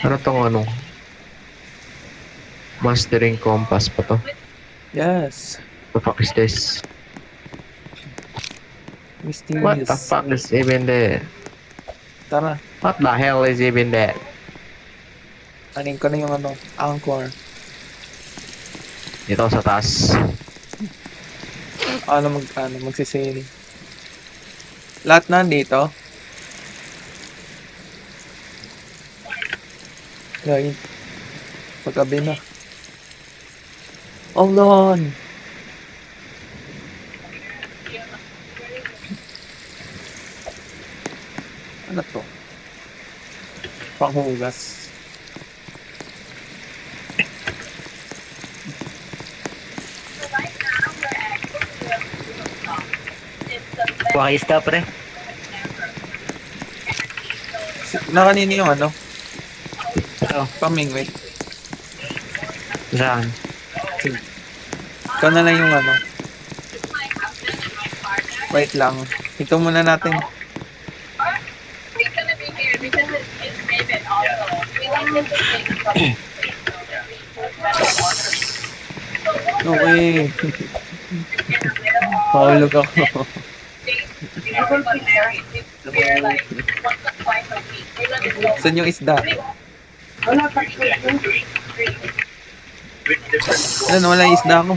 Ano tong ano? Mastering compass pa to. Yes. The fuck is this? What the Mysterious. fuck is even there? Tara, What the hell is even there? anin ko na yung ano, anchor. Dito sa taas. Magsisailing. Lahat na dito. Right. Paggabi na. Hold on. Ano to? Panghugas. Wakista pre. Nakanini yung ano? Ito. Pamingwit. Saan? Ikaw na lang yung ano. Wait lang. Ito muna natin. No way. Mahulog ako. Saan yung isda? Ano, wala yung isda ko.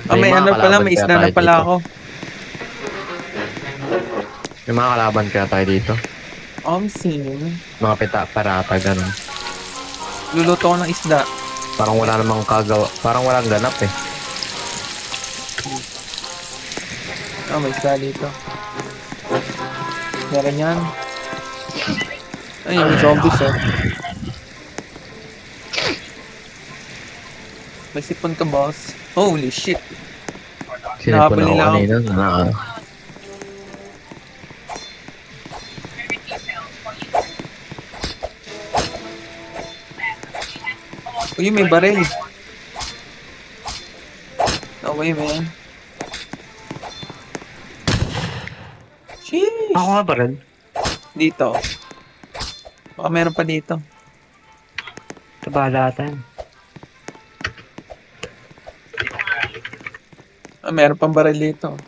Oh, may May mga ano pala, kalaban may kaya isda na tayo pala dito. ako. May mga kalaban kaya tayo dito. Sim. Mga parata, ganun. Luluto ko ng isda. Parang wala namang kagawa. Parang walang ganap eh. Oh, may isda dito. Meron yan. Ay, may zombies oh. May sipon ka, boss. Holy shit. Sinipon ako Nakabali lang. kanina. Uy, may baril. No way, man. Sheesh. Ako nga ba rin? Dito. Baka meron pa dito. Ito balatan. Ah, meron pang baril dito.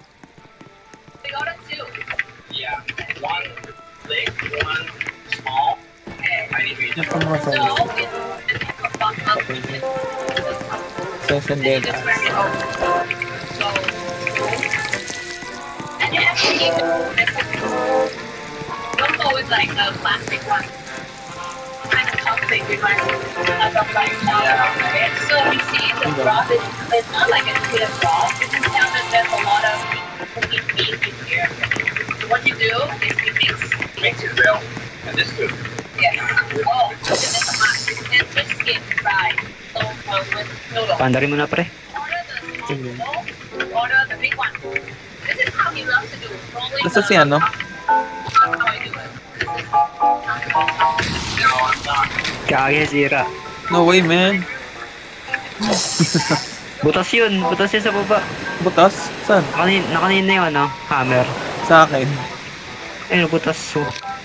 Yan pa mga zombies. Sesended. Pandarin mo na pre. Nasa si ano? Kaya sira. No way, man. Butas yun sa baba. Butas? Saan? Nakanina yung ano, hammer. Sa akin. Ayun, butas. So,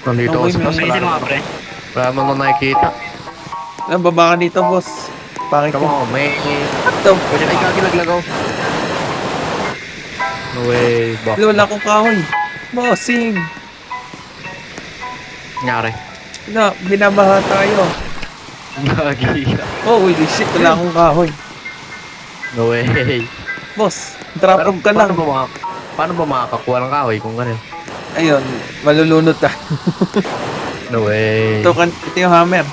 Nandito Okay, ako sa taas. ayun mga pre. Wala mo na nakikita. Ah, baba ka dito, boss. Pangit Come yun. on, may... Ito. Ay, kagilaglaw. No way. Bak. Lola kong kahoy. Bossing. Nangyari. Binabaha tayo. Gagi. Oh, holy shit. Wala akong kahoy. No way. Boss, drop ka lang. Paano ba makakakuha ng kahoy kung ganun? Ayun, malulunod ka. No way. Ito yung hammer.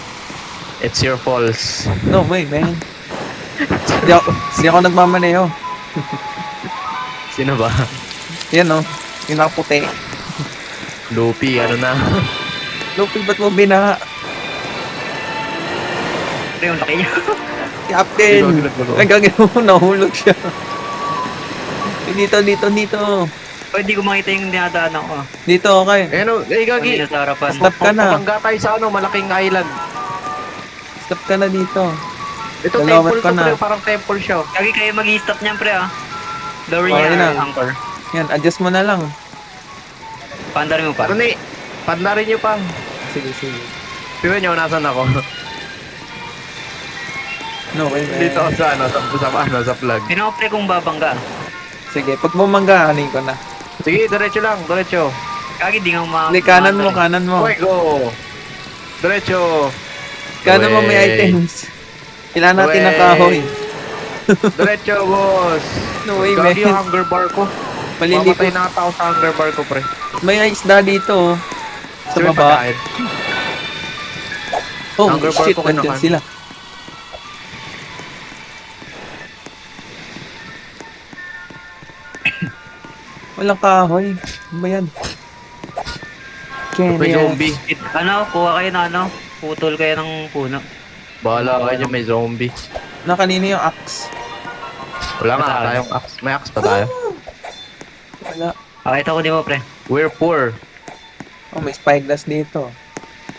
It's your faults. No way, man. Hindi ako nagmamaneho. Sino ba? Yan oh, yung nakaputi. Lupi, ano na? Lupi, ba't mo binaha? Pre, yung laki niya. Captain! Gagawin. Ay, gagawin mo, nahulog siya. Dito. O, hindi ko makita yung dinadaanan ko. Dito, okay. Ano, gagi. Kanina sa harapan. Stop ka na. Pabangga tayo sa ano, malaking island. Stop ka na dito. Ito Dalawat temple ka to, na. pre. Parang temple siya. Lagi kayo mag-stop niyan, pre, ah. Lower Okay niya na. ang anchor. Yan, adjust mo na lang. Pandarin mo pa. Ano ni? Pandarin nyo pa. Sige, sige. Tingnan nyo, nasan ako? No way, man. Dito ako sa ano, sa plug. Tingnan ko, pre, kung babangga. Sige, pag bumangga, hanin ko na. Sige, diretso lang, diretso. Kagi, di nga Hindi, kanan mo, kanan mo. Okay, go. Diretso. Kanan mo may Way. items. Kailangan natin Way. ng kahoy. Diretso, boss. No way, Gagi yung man. hunger bar ko. Maliliko. Mamatay na ata ako sa hunger bar ko, pre. May isda dito, oh. Sa Sige, baba. pagkain. Oh, Hunger bar shit, ko nandyan kinakain. sila. Walang kahoy. Ano ba yan? May Kenya. zombie. Ano, kuha kayo na ano. Putol kayo ng puno. Bahala kayo dyan, may zombie. Na kanina yung axe. Wala nga Basta- tayong axe. May axe pa tayo. Wala. Pakita ko di mo, pre. We're poor. Oh, may spyglass dito.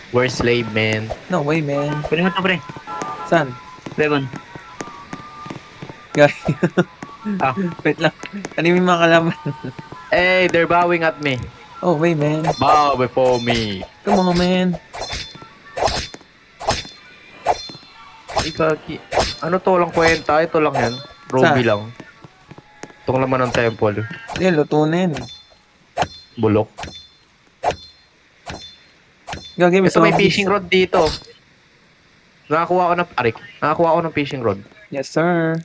We're slave, man. No way, man. Kunin mo to, pre. Saan? Lemon. Guys. Ah. Wait lang. Ano yung mga kalaban? Hey, they're bowing at me. Oh, way, man. Bow before me. Come on, man. Ikaki. Ano to lang kwenta? Ito lang yan. Ruby lang. Itong laman ng temple. Hindi, luto na yan. Bulok. Gagi, may Ito may zombies. fishing rod dito. Nakakuha ko ng arik. Nakakuha ko ng fishing rod. Yes, sir.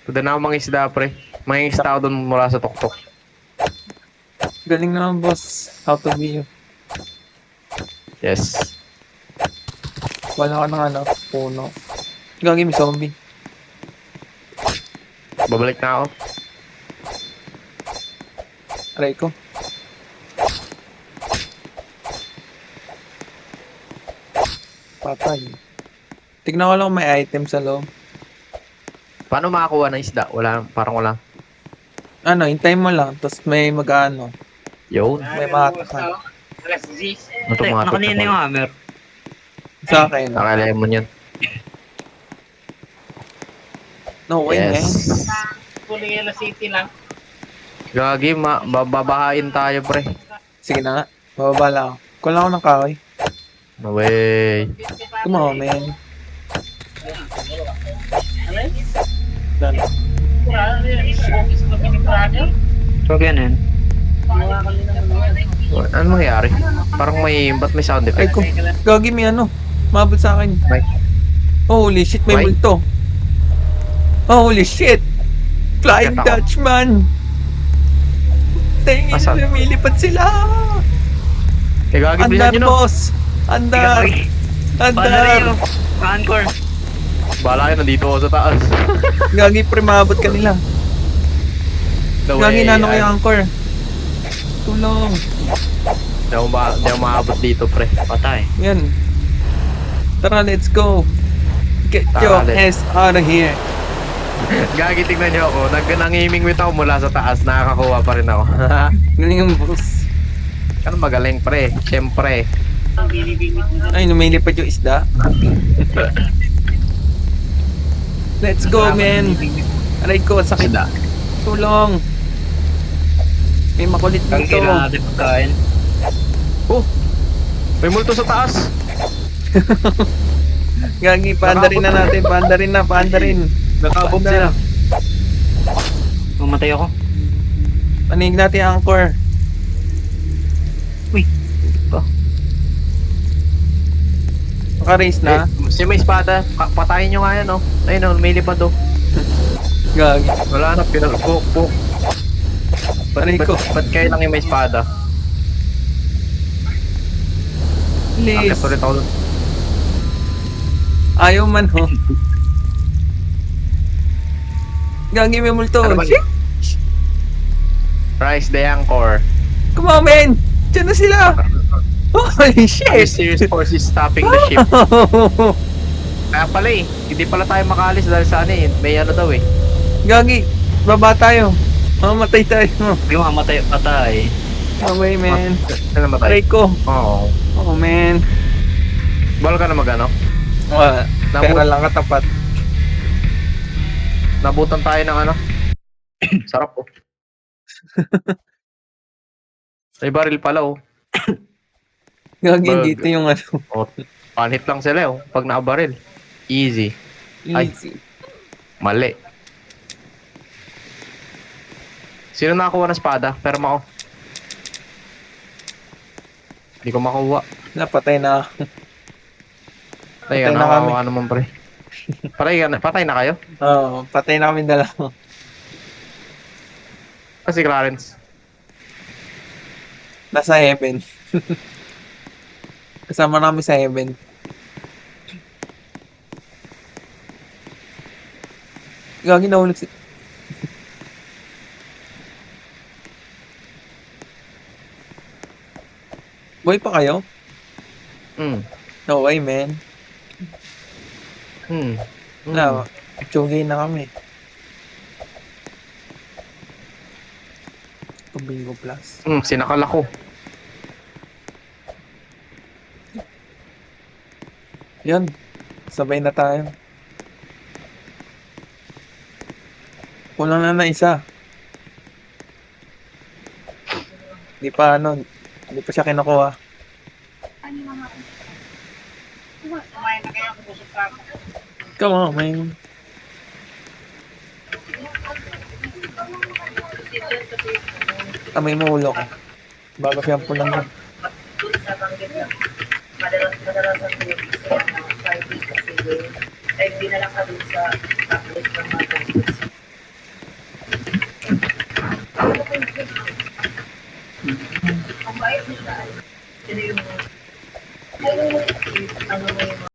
Tada na ako mga isda, pre. Mga isda ako doon mula sa tuktok. Galing naman, boss. How to be you. Yes. Wala ka ng ano, puno. Gagi, may zombie. Babalik na ako. Aray ko. Patay. Tignan ko lang kung may item sa loob. Paano makakuha ng isda? Wala, parang wala. Ano, hintay mo lang. Tapos may mag-ano. Yun. May makakakan. Ano to Pre, mga nakanina yung hammer. Sa akin. Nakalemon yun. No way, man. Yes. Gagi, babahain tayo, pre. Sige na nga. Bababa lang ako. Kulang ako ng kahoy. No way. Come on, man. Done. So, ganun. Ano mangyari? Parang ba't may sound Ay effect? ko. Gagi, may ano. Mabot sa akin. May, Holy shit, may May? multo. Holy shit! Flying Kata ko. Dutchman! Tingin, Asan? lumilipad sila! eh, gagi, bilisan Andar, nyo no. boss! Andar! Pandarin Andar! yung anchor. Bahala kayo, nandito ako sa taas. Gagi, pre, maabot ka nila. No Gagi, way. nano kayo anchor? Tulong! Di ako maabot dito, pre. Patay. Yan. Tara, let's go! Get Tara, your let's- ass out of here! Gagi, tignan nyo ako. Nangimingwit ako mula sa taas. Nakakakuha pa rin ako. Galing yung boss. Ano magaling, pre? Siyempre. Ay, lumilipad yung isda. Let's go, man! Aray ko, sakit. Isda. Tulong! May makulit Kagi, dito. kailangan natin pagkain. Oh! May multo sa taas! Gagi, paandarin na natin. Paandarin. Nakabog Paandar. sila. Mamatay ako. Panig natin ang anchor. Uy. Ba? Naka-raise na. Si may espada. Patayin nyo nga yan, oh. Ayun, oh. May lipad, oh. Gagi. Wala na. Pinag-cook. Aray ko. Ba't kayo lang yung may espada? Please. Akit ulit ako dun. Ayaw man, ho. Gagi, may multo. Ano ba? Shit. Rise the anchor. Come on, man. Diyan na sila. Holy A shit. mysterious force is stopping the ship. Kaya pala eh. Hindi pala tayo makaalis dahil sa ano eh. May ano daw eh. Gagi, baba tayo. Mamatay tayo. Hindi mamatay. Patay. Away, man. Ano namatay? Aray ko. Oo. Oh, man. Bawal ka na mag ano? Wala. Pera lang katapat. Nabutan tayo ng ano. Sarap oh. May baril pala oh. Gagi, Bug. dito yung ano. Oh, panhit lang sila oh. Pag nakabaril. Easy. Ay. Easy. Mali. Sino nakakuha ng espada? Pero ako. Hindi ko makuha. Napatay na ako. Ay, Patay na kami. nakakuha naman pre. Patay na kayo? Oo, patay na kami dalawa. Kasi Clarence. Nasa heaven. Kasama namin sa heaven. Gagi, nahulog si... Boy pa kayo? Hmm. No way, man. Hmm. Wala, tsugi na kami. Bingo plus. Sinakal ako. Yan. Sabay na tayo. Kulang na isa. Hindi pa hindi pa siya kinukuha. Come on, man. Tamay mo ulo ko. Bago siyang pulang yan. Madalas ang tulog kasi Friday kasi ay dinala ka dun sa tapos ng mga gastos. Ang bayad nila, sino yung